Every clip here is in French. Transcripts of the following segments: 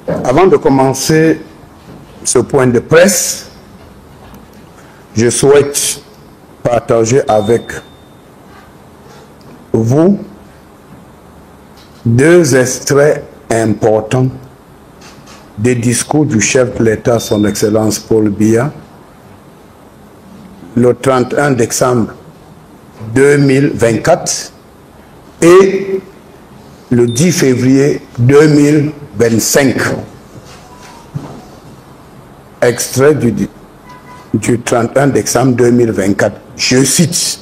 Avant de commencer ce point de presse, je souhaite partager avec vous deux extraits importants des discours du chef de l'État, son Excellence Paul Biya, le 31 décembre 2024 et le 10 février 2025. Extrait du 31 décembre 2024. Je cite: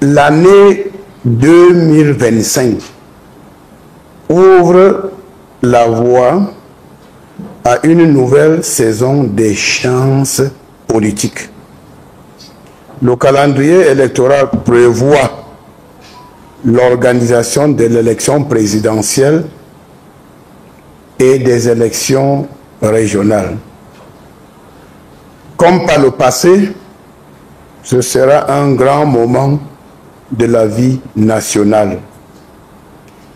l'année 2025 ouvre la voie à une nouvelle saison d'échéances politiques. Le calendrier électoral prévoit l'organisation de l'élection présidentielle et des élections régionales. Comme par le passé, ce sera un grand moment de la vie nationale.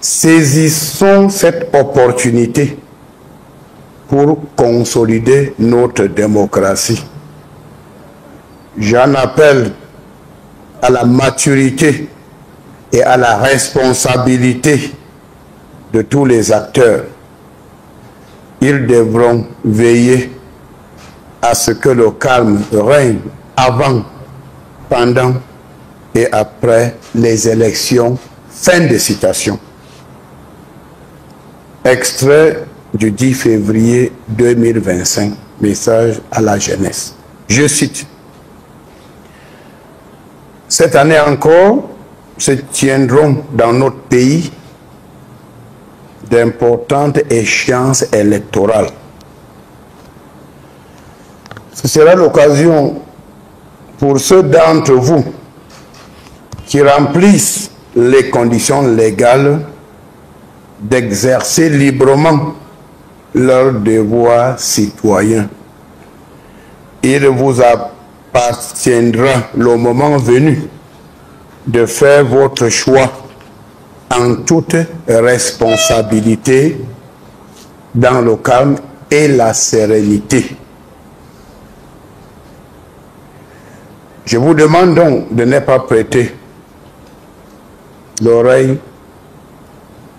Saisissons cette opportunité pour consolider notre démocratie. J'en appelle à la maturité et à la responsabilité de tous les acteurs. Ils devront veiller à ce que le calme règne avant, pendant et après les élections. Fin de citation. Extrait du 10 février 2025, message à la jeunesse. Je cite: cette année encore, se tiendront dans notre pays d'importantes échéances électorales. Ce sera l'occasion pour ceux d'entre vous qui remplissent les conditions légales d'exercer librement leur devoir citoyen. Il vous appartiendra le moment venu de faire votre choix en toute responsabilité, dans le calme et la sérénité. Je vous demande donc de ne pas prêter l'oreille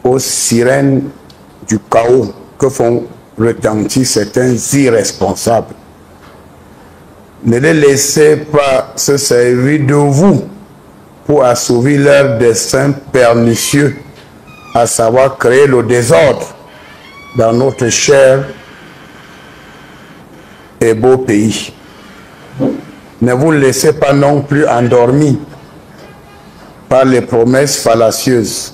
aux sirènes du chaos que font retentir certains irresponsables. Ne les laissez pas se servir de vous pour assouvir leur destin pernicieux, à savoir créer le désordre dans notre cher et beau pays. Ne vous laissez pas non plus endormir par les promesses fallacieuses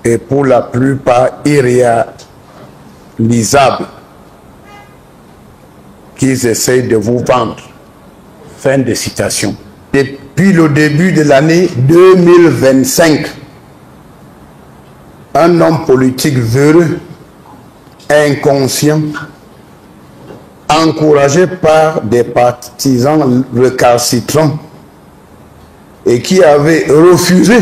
et pour la plupart irréalisables qu'ils essayent de vous vendre. Fin de citation. Depuis le début de l'année 2025, un homme politique véreux, inconscient, encouragé par des partisans récalcitrants et qui avait refusé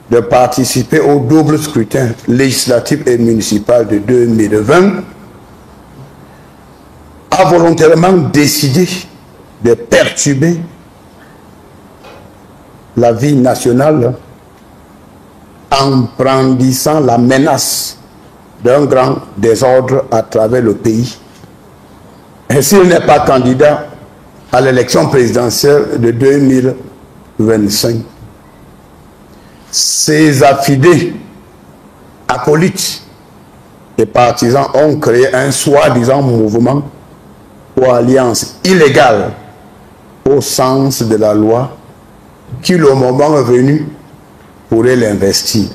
de participer au double scrutin législatif et municipal de 2020, a volontairement décidé de perturber la vie nationale en brandissant la menace d'un grand désordre à travers le pays. Et s'il n'est pas candidat à l'élection présidentielle de 2025, ses affidés, acolytes et partisans ont créé un soi-disant mouvement ou alliance illégale au sens de la loi qui, le moment venu, pourrait l'investir.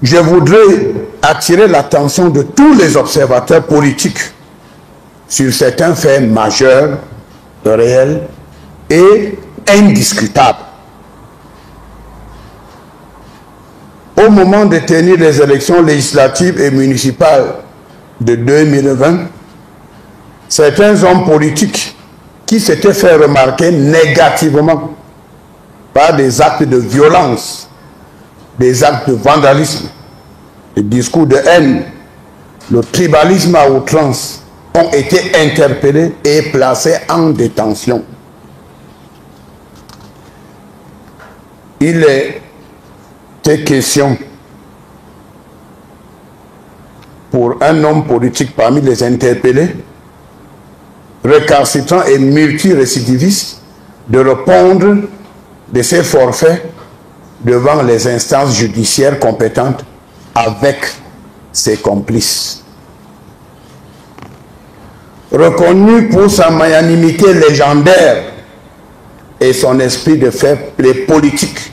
Je voudrais attirer l'attention de tous les observateurs politiques sur certains faits majeurs, réels et indiscutables. Au moment de tenir les élections législatives et municipales de 2020, certains hommes politiques qui s'étaient fait remarquer négativement par des actes de violence des actes de vandalisme, des discours de haine, le tribalisme à outrance ont été interpellés et placés en détention. Il était question pour un homme politique parmi les interpellés, récalcitrant et multirécidiviste, de répondre de ses forfaits devant les instances judiciaires compétentes avec ses complices. Reconnu pour sa magnanimité légendaire et son esprit de fair play politique,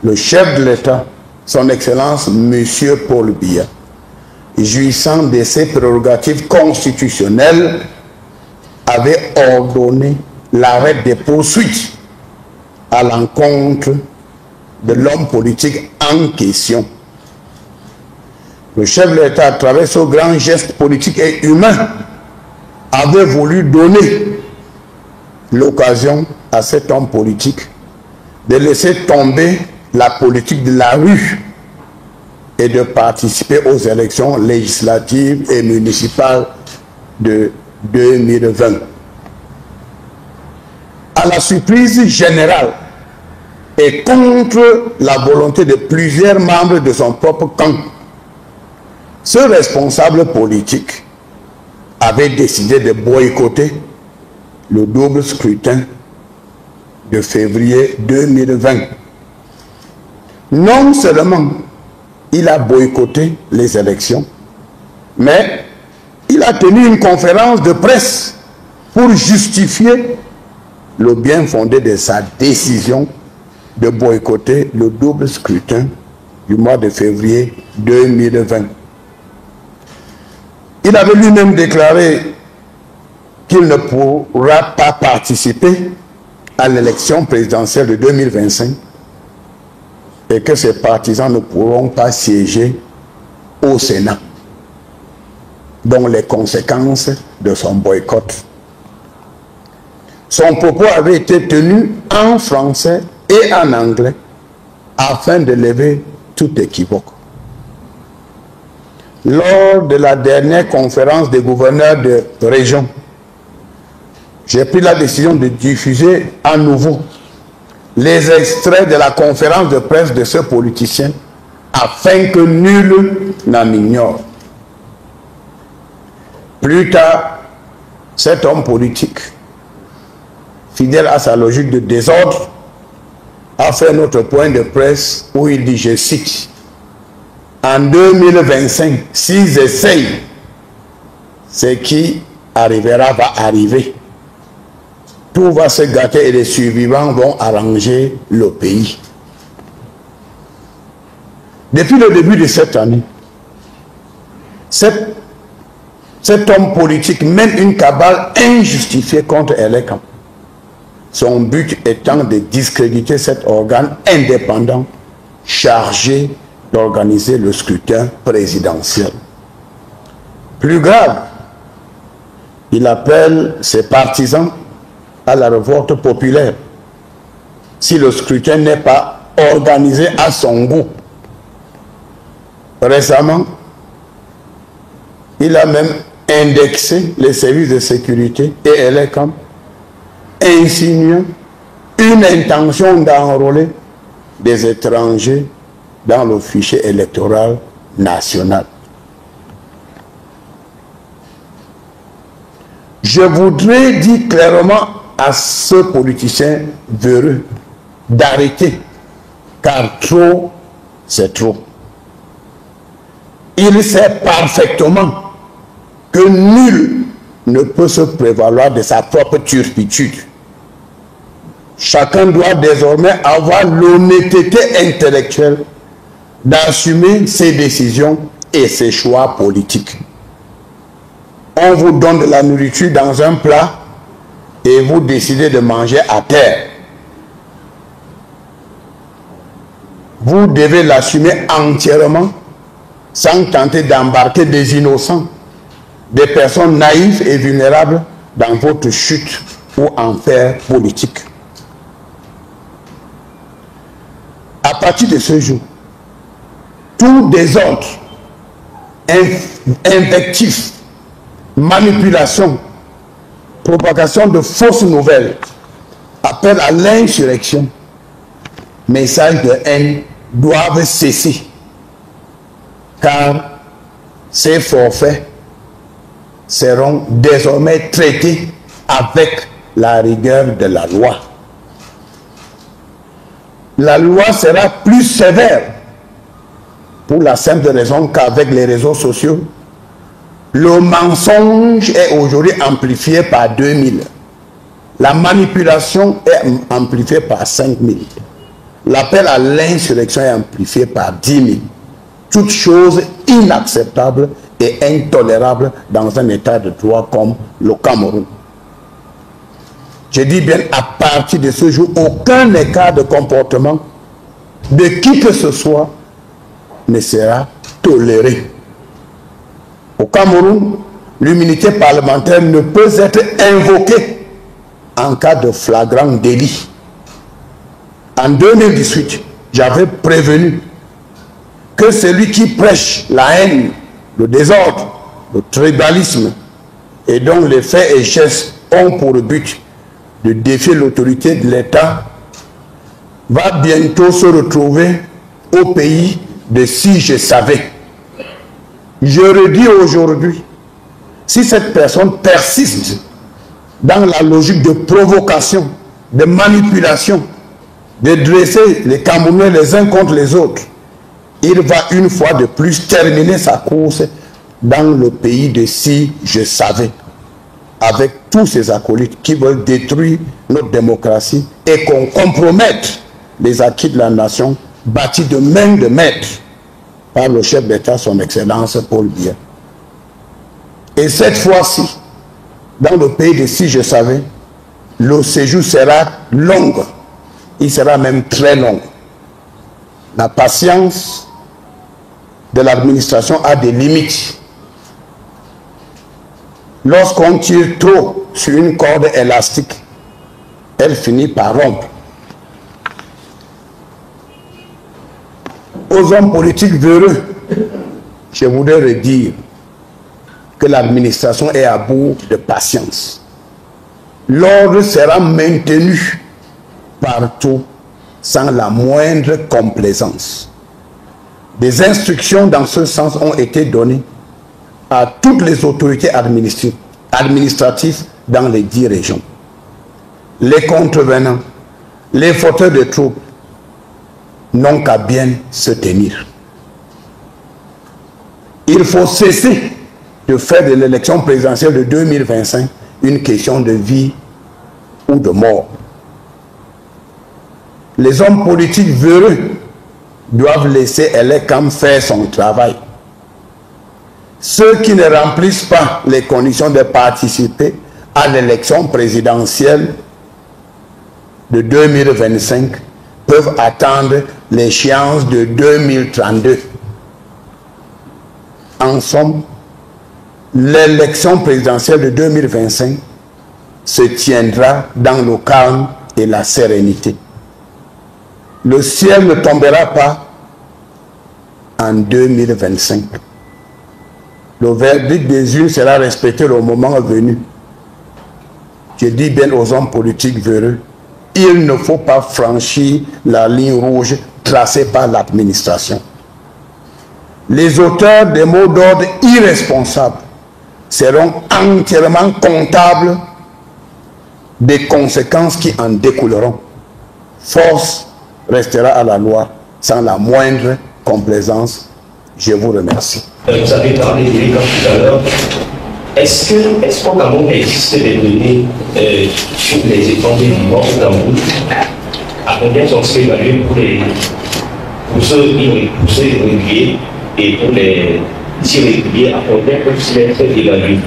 le chef de l'État, son Excellence M. Paul Biya, jouissant de ses prérogatives constitutionnelles, avait ordonné l'arrêt des poursuites à l'encontre de l'homme politique en question. Le chef de l'État, à travers ce grand geste politique et humain, avait voulu donner l'occasion à cet homme politique de laisser tomber la politique de la rue et de participer aux élections législatives et municipales de 2020. À la surprise générale et contre la volonté de plusieurs membres de son propre camp, ce responsable politique avait décidé de boycotter le double scrutin de février 2020. Non seulement il a boycotté les élections, mais il a tenu une conférence de presse pour justifier le bien fondé de sa décision de boycotter le double scrutin du mois de février 2020. Il avait lui-même déclaré qu'il ne pourra pas participer à l'élection présidentielle de 2025 et que ses partisans ne pourront pas siéger au Sénat, dont les conséquences de son boycott. Son propos avait été tenu en français et en anglais afin de lever tout équivoque. Lors de la dernière conférence des gouverneurs de région, j'ai pris la décision de diffuser à nouveau les extraits de la conférence de presse de ce politicien afin que nul n'en ignore. Plus tard, cet homme politique, fidèle à sa logique de désordre, a fait notre point de presse où il dit, je cite, « En 2025, s'ils essayent, ce qui arrivera va arriver. Tout va se gâter et les survivants vont arranger le pays. » Depuis le début de cette année, cet homme politique mène une cabale injustifiée contre Elekam. Son but étant de discréditer cet organe indépendant chargé d'organiser le scrutin présidentiel. Plus grave, il appelle ses partisans à la révolte populaire si le scrutin n'est pas organisé à son goût. Récemment, il a même indexé les services de sécurité et Elekam, insinuant une intention d'enrôler des étrangers dans le fichier électoral national. Je voudrais dire clairement à ce politicien véreux d'arrêter, car trop, c'est trop. Il sait parfaitement que nul ne peut se prévaloir de sa propre turpitude. Chacun doit désormais avoir l'honnêteté intellectuelle d'assumer ses décisions et ses choix politiques. On vous donne de la nourriture dans un plat et vous décidez de manger à terre. Vous devez l'assumer entièrement sans tenter d'embarquer des innocents, des personnes naïves et vulnérables dans votre chute ou enfer politique. À partir de ce jour, tout désordre, invectif, manipulation, propagation de fausses nouvelles, appel à l'insurrection, messages de haine doivent cesser, car ces forfaits seront désormais traités avec la rigueur de la loi. La loi sera plus sévère pour la simple raison qu'avec les réseaux sociaux, le mensonge est aujourd'hui amplifié par 2000. La manipulation est amplifiée par 5000. L'appel à l'insurrection est amplifié par 10 000. Toutes choses inacceptables et intolérables dans un état de droit comme le Cameroun. Je dis bien, à partir de ce jour, aucun écart de comportement de qui que ce soit ne sera toléré. Au Cameroun, l'immunité parlementaire ne peut être invoquée en cas de flagrant délit. En 2018, j'avais prévenu que celui qui prêche la haine, le désordre, le tribalisme et dont les faits et gestes ont pour but de défier l'autorité de l'État va bientôt se retrouver au pays de si je savais. Je redis aujourd'hui, si cette personne persiste dans la logique de provocation, de manipulation, de dresser les Camerounais les uns contre les autres, il va une fois de plus terminer sa course dans le pays de si je savais, avec tous ces acolytes qui veulent détruire notre démocratie et qu'on compromette les acquis de la nation bâtis de main de maître par le chef d'État, son Excellence Paul Biya. Et cette fois-ci, dans le pays de si je savais, le séjour sera long, il sera même très long. La patience de l'administration a des limites. Lorsqu'on tire trop sur une corde élastique, elle finit par rompre. Aux hommes politiques véreux, je voudrais redire que l'administration est à bout de patience. L'ordre sera maintenu partout sans la moindre complaisance. Des instructions dans ce sens ont été données à toutes les autorités administratives dans les 10 régions. Les contrevenants, les fauteurs de troubles n'ont qu'à bien se tenir. Il faut cesser de faire de l'élection présidentielle de 2025 une question de vie ou de mort. Les hommes politiques véreux doivent laisser Elekam faire son travail. Ceux qui ne remplissent pas les conditions de participer à l'élection présidentielle de 2025 peuvent attendre l'échéance de 2032. En somme, l'élection présidentielle de 2025 se tiendra dans le calme et la sérénité. Le ciel ne tombera pas en 2025. Le verdict des urnes sera respecté au moment venu. Je dis bien aux hommes politiques véreux, il ne faut pas franchir la ligne rouge tracée par l'administration. Les auteurs des mots d'ordre irresponsables seront entièrement comptables des conséquences qui en découleront. Force restera à la loi sans la moindre complaisance. Je vous remercie. Vous avez parlé de l'État tout à l'heure. Est-ce qu'au Cameroun existe des données sur les étrangers vivants au Cameroun? À combien sont-ils évalués pour ceux irréguliers et pour les irréguliers, à combien peuvent-ils être évalués?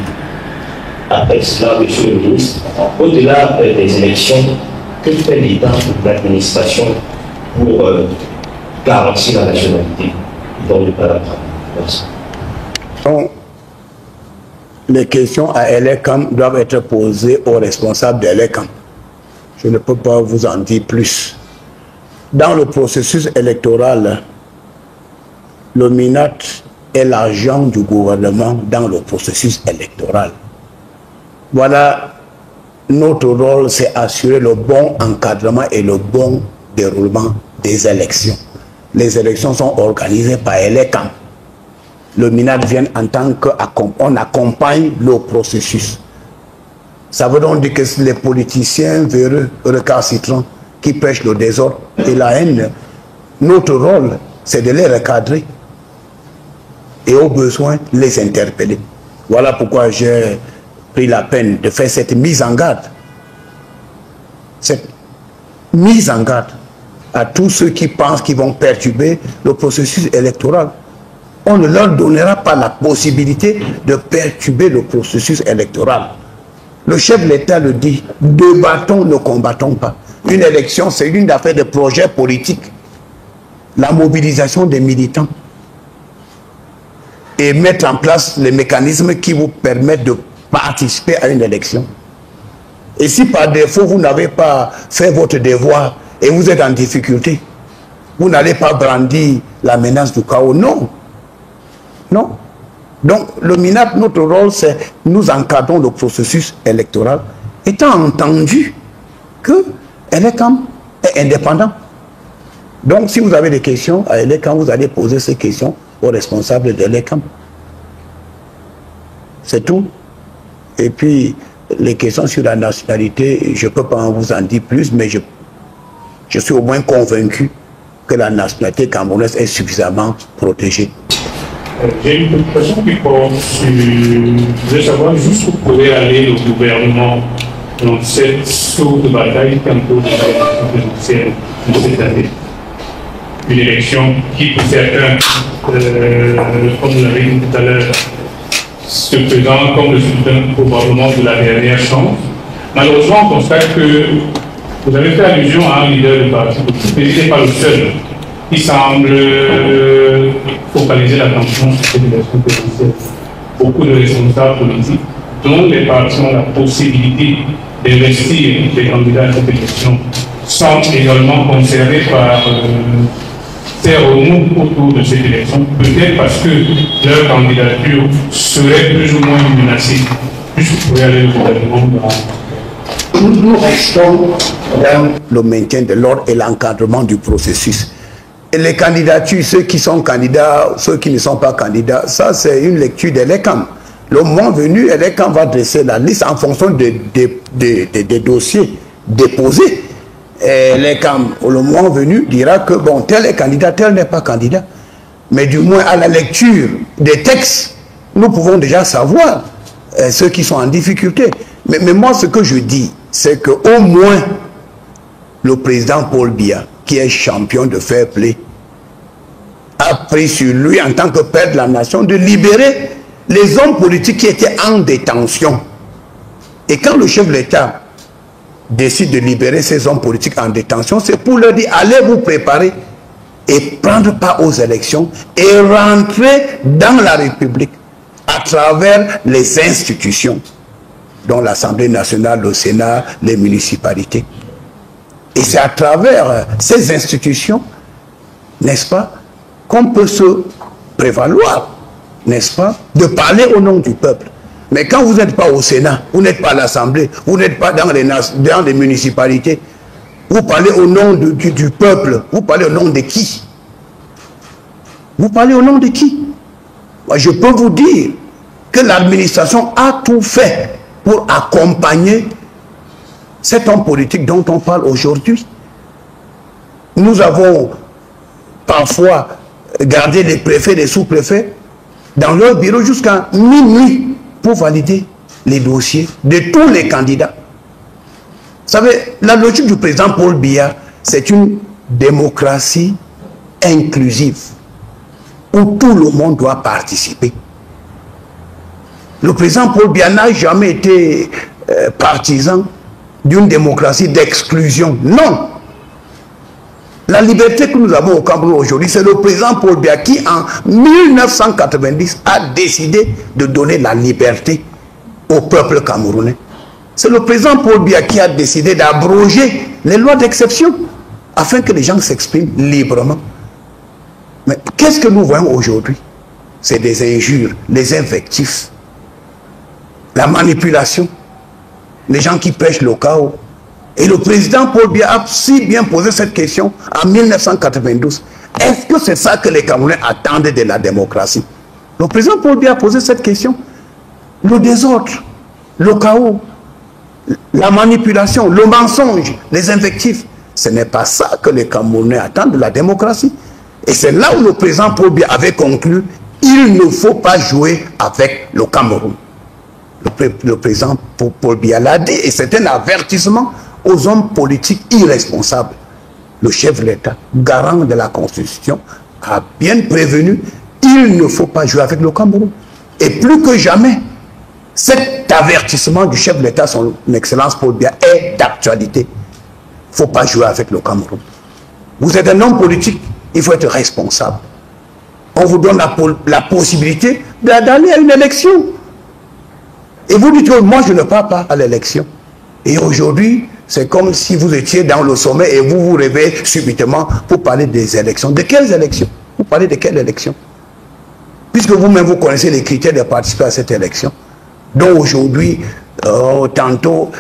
Après cela, monsieur le ministre, au-delà des élections, que fait l'État, l'administration pour garantir la nationalité dans le cas Merci. Donc, les questions à Elekam doivent être posées aux responsables d'Elekam. Je ne peux pas vous en dire plus. Dans le processus électoral, le MINAT est l'agent du gouvernement dans le processus électoral. Voilà, notre rôle, c'est assurer le bon encadrement et le bon déroulement des élections. Les élections sont organisées par ELECAM. Le MINAT vient en tant qu'on accompagne le processus. Ça veut donc dire que les politiciens véreux, recalcitrants, qui prêchent le désordre et la haine, notre rôle, c'est de les recadrer et au besoin les interpeller. Voilà pourquoi j'ai pris la peine de faire cette mise en garde. Cette mise en garde à tous ceux qui pensent qu'ils vont perturber le processus électoral. On ne leur donnera pas la possibilité de perturber le processus électoral. Le chef de l'État le dit, débattons, ne combattons pas. Une élection, c'est une affaire de projet politique. La mobilisation des militants et mettre en place les mécanismes qui vous permettent de participer à une élection. Et si par défaut, vous n'avez pas fait votre devoir et vous êtes en difficulté, vous n'allez pas brandir la menace du chaos. Non. Non. Donc, le MINAT, notre rôle, c'est nous encadrons le processus électoral, étant entendu que ELECAM est indépendant. Donc, si vous avez des questions à ELECAM, vous allez poser ces questions aux responsables de l'ELECAM. C'est tout. Et puis, les questions sur la nationalité, je ne peux pas vous en dire plus, mais je suis au moins convaincu que la nationalité camerounaise est suffisamment protégée. J'ai une petite question qui porte sur... Je voulais savoir jusqu'où pourrait aller le gouvernement dans cette source de bataille quant aux élections de cette année. Une élection qui, pour certains, comme vous l'avez dit tout à l'heure, se présente comme le scrutin probablement de la dernière chance. Malheureusement, on constate que vous avez fait allusion à un leader de parti politique, mais il n'est pas le seul qui semble focaliser l'attention sur cette élection présidentielle. Beaucoup de responsables politiques, dont les partis ont la possibilité d'investir les candidats à cette élection, sont également concernés par ces remous autour de cette élection, peut-être parce que leur candidature serait plus ou moins menacée, puisque pourrait aller le gouvernement dans... Nous restons dans le maintien de l'ordre et l'encadrement du processus. Et les candidatures, ceux qui sont candidats, ceux qui ne sont pas candidats, ça c'est une lecture de l'ELECAM. Le moment venu, l'ELECAM va dresser la liste en fonction des dossiers déposés. Et l'ELECAM, le moment venu, dira que bon, tel est candidat, tel n'est pas candidat. Mais du moins, à la lecture des textes, nous pouvons déjà savoir ceux qui sont en difficulté. Mais moi, ce que je dis, c'est qu'au moins, le président Paul Biya, qui est champion de fair play, a pris sur lui, en tant que père de la nation, de libérer les hommes politiques qui étaient en détention. Et quand le chef de l'État décide de libérer ces hommes politiques en détention, c'est pour leur dire, allez vous préparer et prendre part aux élections et rentrer dans la République à travers les institutions, dont l'Assemblée nationale, le Sénat, les municipalités. Et c'est à travers ces institutions, n'est-ce pas, qu'on peut se prévaloir, n'est-ce pas, de parler au nom du peuple. Mais quand vous n'êtes pas au Sénat, vous n'êtes pas à l'Assemblée, vous n'êtes pas dans les municipalités, vous parlez au nom du peuple, vous parlez au nom de qui? Vous parlez au nom de qui? Moi, je peux vous dire que l'administration a tout fait pour accompagner cet homme politique dont on parle aujourd'hui. Nous avons parfois gardé les préfets, les sous-préfets dans leur bureau jusqu'à minuit pour valider les dossiers de tous les candidats. Vous savez, la logique du président Paul Biya, c'est une démocratie inclusive où tout le monde doit participer. Le président Paul Biya n'a jamais été partisan d'une démocratie d'exclusion. Non. La liberté que nous avons au Cameroun aujourd'hui, c'est le président Paul Biya qui, en 1990, a décidé de donner la liberté au peuple camerounais. C'est le président Paul Biya qui a décidé d'abroger les lois d'exception afin que les gens s'expriment librement. Mais qu'est-ce que nous voyons aujourd'hui? C'est des injures, les invectifs, la manipulation, les gens qui prêchent le chaos. Et le président Paul Biya a si bien posé cette question en 1992. Est-ce que c'est ça que les Camerounais attendent de la démocratie? Le président Paul Biya a posé cette question. Le désordre, le chaos, la manipulation, le mensonge, les invectifs, ce n'est pas ça que les Camerounais attendent de la démocratie. Et c'est là où le président Paul Biya avait conclu: il ne faut pas jouer avec le Cameroun. Le président Paul Biya l'a dit, et c'est un avertissement aux hommes politiques irresponsables. Le chef de l'État, garant de la Constitution, a bien prévenu: il ne faut pas jouer avec le Cameroun. Et plus que jamais, cet avertissement du chef de l'État, son Excellence Paul Biya, est d'actualité. Il ne faut pas jouer avec le Cameroun. Vous êtes un homme politique, il faut être responsable. On vous donne la possibilité d'aller à une élection. Et vous dites que moi je ne pars pas à l'élection. Et aujourd'hui, c'est comme si vous étiez dans le sommet et vous vous réveillez subitement pour parler des élections. De quelles élections? Vous parlez de quelles élections? Puisque vous-même vous connaissez les critères de participer à cette élection. Donc aujourd'hui, tantôt,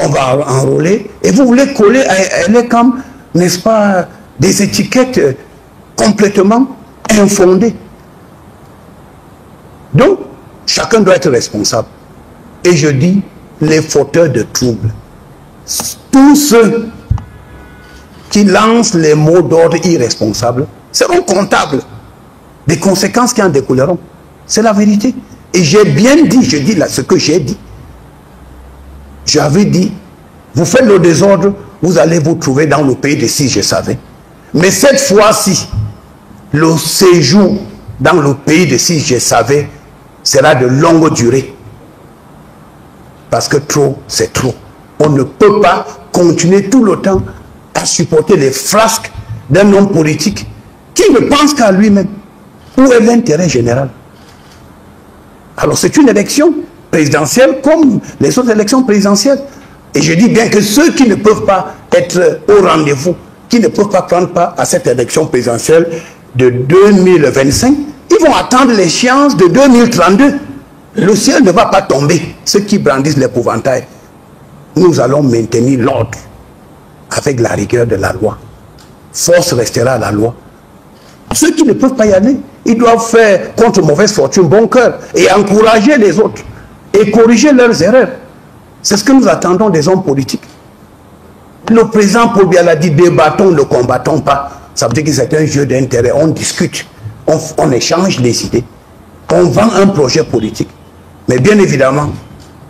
on va enrôler. Et vous voulez coller à l'ECAM, n'est-ce pas, des étiquettes complètement infondées. Donc, chacun doit être responsable. Et je dis, les fauteurs de troubles, tous ceux qui lancent les mots d'ordre irresponsables seront comptables des conséquences qui en découleront. C'est la vérité. Et j'ai bien dit, je dis là ce que j'ai dit. J'avais dit, vous faites le désordre, vous allez vous trouver dans le pays de si je savais. Mais cette fois-ci, le séjour dans le pays de si je savais sera de longue durée. Parce que trop, c'est trop. On ne peut pas continuer tout le temps à supporter les frasques d'un homme politique qui ne pense qu'à lui-même. Où est l'intérêt général? Alors c'est une élection présidentielle comme les autres élections présidentielles. Et je dis bien que ceux qui ne peuvent pas être au rendez-vous, qui ne peuvent pas prendre part à cette élection présidentielle de 2025, ils vont attendre l'échéance de 2032. Le ciel ne va pas tomber. Ceux qui brandissent l'épouvantail, nous allons maintenir l'ordre avec la rigueur de la loi. Force restera à la loi. Ceux qui ne peuvent pas y aller, ils doivent faire contre mauvaise fortune bon cœur et encourager les autres et corriger leurs erreurs. C'est ce que nous attendons des hommes politiques. Le président Paul Biya l'a dit: débattons, ne combattons pas. Ça veut dire que c'est un jeu d'intérêt. On discute, on échange les idées, on vend un projet politique. Mais bien évidemment,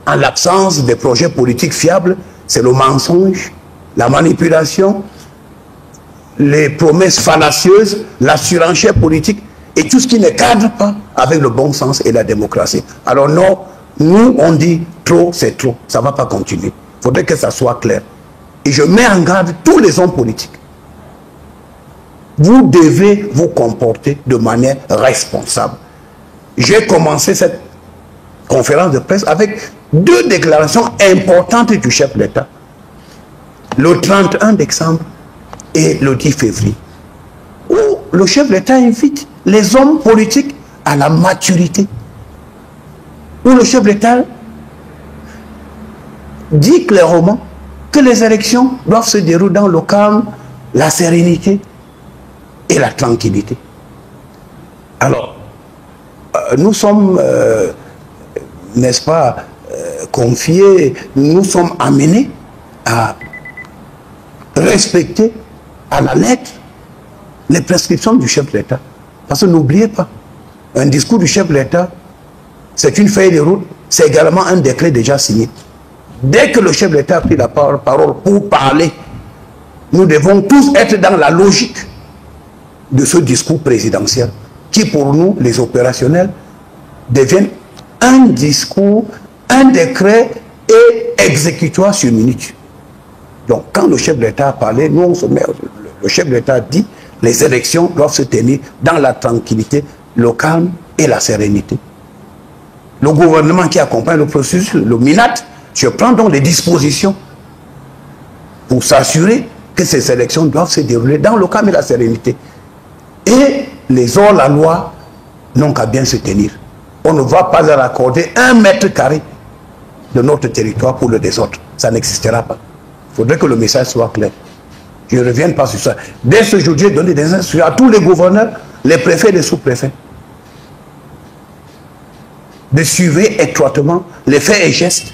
en l'absence de projets politiques fiables, c'est le mensonge, la manipulation, les promesses fallacieuses, la surenchère politique et tout ce qui ne cadre pas avec le bon sens et la démocratie. Alors non, nous on dit trop, c'est trop, ça ne va pas continuer. Il faudrait que ça soit clair. Et je mets en garde tous les hommes politiques. Vous devez vous comporter de manière responsable. J'ai commencé cette conférence de presse avec deux déclarations importantes du chef de l'État. Le 31 décembre et le 10 février. Où le chef de l'État invite les hommes politiques à la maturité. Où le chef de l'État dit clairement que les élections doivent se dérouler dans le calme, la sérénité et la tranquillité. Alors, nous sommes, n'est-ce pas, confiés, nous sommes amenés à respecter à la lettre les prescriptions du chef de l'État. Parce que n'oubliez pas, un discours du chef de l'État, c'est une feuille de route, c'est également un décret déjà signé. Dès que le chef de l'État a pris la parole pour parler, nous devons tous être dans la logique de ce discours présidentiel, qui pour nous, les opérationnels, deviennent un discours, un décret et exécutoire sur minute. Donc quand le chef de l'État a parlé, nous on se met, le chef de l'État dit, les élections doivent se tenir dans la tranquillité, le calme et la sérénité. Le gouvernement qui accompagne le processus, le MINAT, je prends donc les dispositions pour s'assurer que ces élections doivent se dérouler dans le calme et la sérénité. Et les hors-la-loi n'ont qu'à bien se tenir. On ne va pas leur accorder 1 mètre carré de notre territoire pour le désordre. Ça n'existera pas. Il faudrait que le message soit clair. Je ne reviens pas sur ça. Dès ce jour, j'ai donné des instructions à tous les gouverneurs, les préfets et les sous-préfets, de suivre étroitement les faits et gestes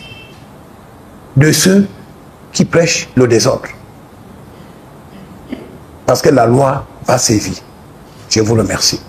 de ceux qui prêchent le désordre. Parce que la loi va sévir. Je vous remercie.